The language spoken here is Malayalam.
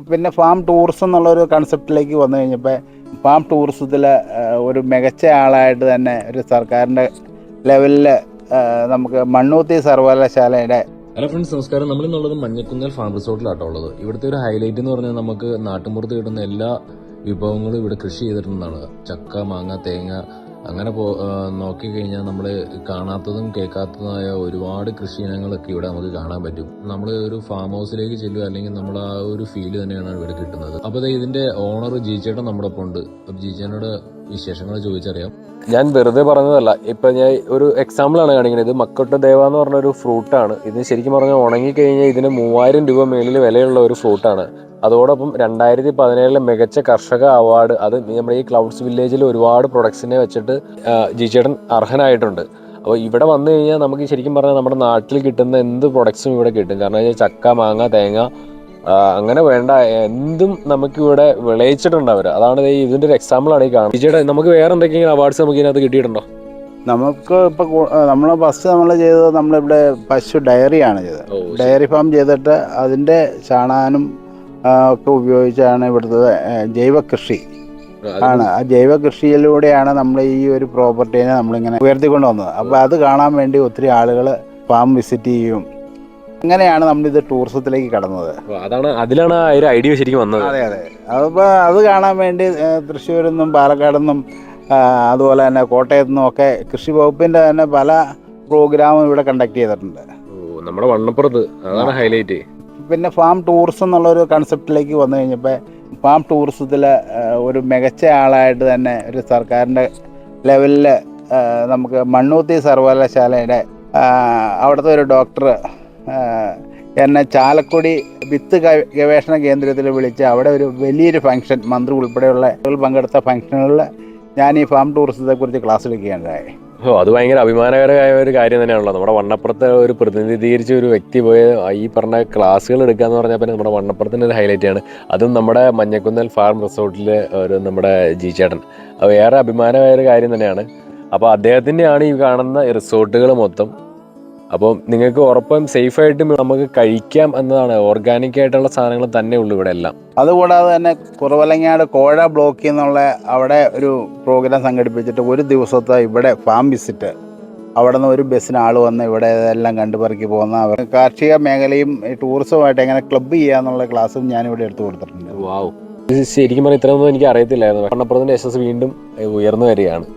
പിന്നെ ഫാം ടൂറിസം എന്നുള്ളൊരു കൺസെപ്റ്റിലേക്ക് വന്നു കഴിഞ്ഞപ്പോൾ ഫാം ടൂറിസത്തിൽ ഒരു മികച്ച ആളായിട്ട് തന്നെ ഒരു സർക്കാരിൻ്റെ ലെവലിൽ നമുക്ക് മണ്ണൂത്തി സർവകലാശാലയുടെ. ഹലോ ഫ്രണ്ട്സ്, നമസ്കാരം. നമ്മളിന്നുള്ളത് മഞ്ഞക്കുന്നേൽ ഫാം റിസോർട്ടിലാട്ടോ ഉള്ളത്. ഇവിടുത്തെ ഒരു ഹൈലൈറ്റ് എന്ന് പറഞ്ഞാൽ നമുക്ക് നാട്ടുമ്പുറത്ത് കിട്ടുന്ന എല്ലാ വിഭവങ്ങളും ഇവിടെ കൃഷി ചെയ്തിട്ടുണ്ടെന്നാണ്. ചക്ക, മാങ്ങ, തേങ്ങ, അങ്ങനെ നോക്കിക്കഴിഞ്ഞാൽ നമ്മൾ കാണാത്തതും കേൾക്കാത്തതുമായ ഒരുപാട് കൃഷി ഇനങ്ങളൊക്കെ ഇവിടെ നമുക്ക് കാണാൻ പറ്റും. നമ്മൾ ഒരു ഫാം ഹൗസിലേക്ക് ചെല്ലുക, അല്ലെങ്കിൽ നമ്മൾ ആ ഒരു ഫീല് തന്നെയാണ് ഇവിടെ കിട്ടുന്നത്. അപ്പോൾ ഇതിന്റെ ഓണർ ജിചേട്ടൻ നമ്മുടെ ഒപ്പം ഉണ്ട്. അപ്പോൾ ജിചേട്ടനോട് വിശേഷങ്ങൾ ചോദിച്ചറിയാം. ഞാൻ വെറുതെ പറഞ്ഞതല്ല, ഇപ്പൊ ഞാൻ ഒരു എക്സാമ്പിൾ ആണ് കാണിക്കുന്നത്. ഇത് മക്കോട്ട ദേവ എന്ന് പറഞ്ഞ ഒരു ഫ്രൂട്ടാണ്. ഇത് ശരിക്കും പറഞ്ഞാൽ ഉണങ്ങിക്കഴിഞ്ഞാൽ ഇതിന് 3000 രൂപ മേളിൽ വിലയുള്ള ഒരു ഫ്രൂട്ടാണ്. അതോടൊപ്പം 2017 മികച്ച കർഷക അവാർഡ്, അത് നമ്മുടെ ഈ ക്ലൗഡ്സ് വില്ലേജിൽ ഒരുപാട് പ്രൊഡക്ട്സിനെ വെച്ചിട്ട് ജിചേട്ടൻ അർഹനായിട്ടുണ്ട്. അപ്പോൾ ഇവിടെ വന്നു കഴിഞ്ഞാൽ നമുക്ക് ശരിക്കും പറഞ്ഞാൽ നമ്മുടെ നാട്ടിൽ കിട്ടുന്ന എന്ത് പ്രൊഡക്ട്സും ഇവിടെ കിട്ടും. കാരണം ചക്ക, മാങ്ങ, തേങ്ങ, അങ്ങനെ വേണ്ട എന്തും നമുക്ക് ഇവിടെ വിളയിച്ചിട്ടുണ്ട് അവർ. അതാണ് ഇതിന്റെ ഒരു എക്സാമ്പിൾ ആണ് ഈ കാണുന്നത്. ജിചേട്ടാ, നമുക്ക് വേറെ എന്തൊക്കെയാണ് അവാർഡ്സ് നമുക്ക് ഇതിനകത്ത് കിട്ടിയിട്ടുണ്ടോ? നമുക്ക് ഇപ്പോൾ നമ്മൾ ഫസ്റ്റ് നമ്മൾ ചെയ്തത്, നമ്മളിവിടെ പശു ഡയറിയാണ് ചെയ്തത്. ഡയറി ഫാം ചെയ്തിട്ട് അതിൻ്റെ ചാണാനും ഒക്കെ ഉപയോഗിച്ചാണ് ഇവിടുത്തെ ജൈവ കൃഷി ആണ്. ആ ജൈവ കൃഷിയിലൂടെയാണ് നമ്മൾ ഈ ഒരു പ്രോപ്പർട്ടീനെ നമ്മളിങ്ങനെ ഉയർത്തിക്കൊണ്ട് വന്നത്. അപ്പോൾ അത് കാണാൻ വേണ്ടി ഒത്തിരി ആളുകൾ ഫാം വിസിറ്റ് ചെയ്യും. അങ്ങനെയാണ് നമ്മളിത് ടൂറിസത്തിലേക്ക് കടന്നത്. അതിലാണ് ആ ഒരു ഐഡിയ ശരിക്കും വന്നത്. അതെ. അപ്പോൾ അത് കാണാൻ വേണ്ടി തൃശ്ശൂരിൽ നിന്നും പാലക്കാട് നിന്നും അതുപോലെ തന്നെ കോട്ടയത്തു നിന്നും ഒക്കെ കൃഷി വകുപ്പിൻ്റെ തന്നെ പല പ്രോഗ്രാമും ഇവിടെ കണ്ടക്ട് ചെയ്തിട്ടുണ്ട്. നമ്മുടെ വണ്ണപ്പുറത്ത് അതാണ് ഹൈലൈറ്റ്. പിന്നെ ഫാം ടൂറിസം എന്നുള്ളൊരു കൺസെപ്റ്റിലേക്ക് വന്നു കഴിഞ്ഞപ്പോൾ ഫാം ടൂറിസത്തിൽ ഒരു മികച്ച ആളായിട്ട് തന്നെ ഒരു സർക്കാരിൻ്റെ ലെവലിൽ നമുക്ക് മണ്ണൂത്തി സർവകലാശാലയുടെ അവിടുത്തെ ഒരു ഡോക്ടർ എന്നെ ചാലക്കുടി വിത്ത് ഗവേഷണ കേന്ദ്രത്തിൽ വിളിച്ച് അവിടെ ഒരു വലിയൊരു ഫംഗ്ഷൻ, മന്ത്രി ഉൾപ്പെടെയുള്ള പങ്കെടുത്ത ഫംഗ്ഷനുകളിൽ ഞാൻ ഈ ഫാം ടൂറിസത്തെക്കുറിച്ച് ക്ലാസ് എടുക്കുകയുണ്ടായി. അത് ഭയങ്കര അഭിമാനകരമായ ഒരു കാര്യം തന്നെയാണല്ലോ. നമ്മുടെ വണ്ണപ്പുറത്തെ ഒരു പ്രതിനിധീകരിച്ച ഒരു വ്യക്തി പോയി ഈ പറഞ്ഞ ക്ലാസ്സുകൾ എടുക്കുക എന്ന് പറഞ്ഞാൽ പിന്നെ നമ്മുടെ വണ്ണപ്പുറത്തിൻ്റെ ഒരു ഹൈലൈറ്റ് ആണ്. അതും നമ്മുടെ മഞ്ഞക്കുന്നേൽ ഫാം റിസോർട്ടിലെ ഒരു നമ്മുടെ ജിചേട്ടൻ. അത് ഏറെ അഭിമാനമായ ഒരു കാര്യം തന്നെയാണ്. അപ്പോൾ അദ്ദേഹത്തിൻ്റെയാണ് ഈ കാണുന്ന റിസോർട്ടുകൾ മൊത്തം. അപ്പോൾ നിങ്ങൾക്ക് ഉറപ്പം സേഫായിട്ട് നമുക്ക് കഴിക്കാം എന്നതാണ്. ഓർഗാനിക് ആയിട്ടുള്ള സാധനങ്ങൾ തന്നെ ഉള്ളൂ ഇവിടെ എല്ലാം. അതുകൂടാതെ തന്നെ കുറവലങ്ങാട് കോഴ ബ്ലോക്കിൽ നിന്നുള്ള അവിടെ ഒരു പ്രോഗ്രാം സംഘടിപ്പിച്ചിട്ട് ഒരു ദിവസത്തെ ഇവിടെ ഫാം വിസിറ്റ്, അവിടെ നിന്ന് ഒരു ബസ്സിന് ആൾ വന്ന് ഇവിടെ ഇതെല്ലാം കണ്ടുപറക്കി പോകുന്ന അവർ കാർഷിക മേഖലയും ടൂറിസവുമായിട്ട് എങ്ങനെ ക്ലബ്ബ് ചെയ്യാന്നുള്ള ക്ലാസ്സും ഞാനിവിടെ എടുത്തു കൊടുത്തിട്ടുണ്ട്. വാവ്, ശരിക്കും പറഞ്ഞാൽ ഇത്രയൊന്നും എനിക്ക് അറിയത്തില്ലായിരുന്നു. വണ്ണപ്പുറത്തിൻ്റെ യശസ് വീണ്ടും ഉയർന്നു വരികയാണ്.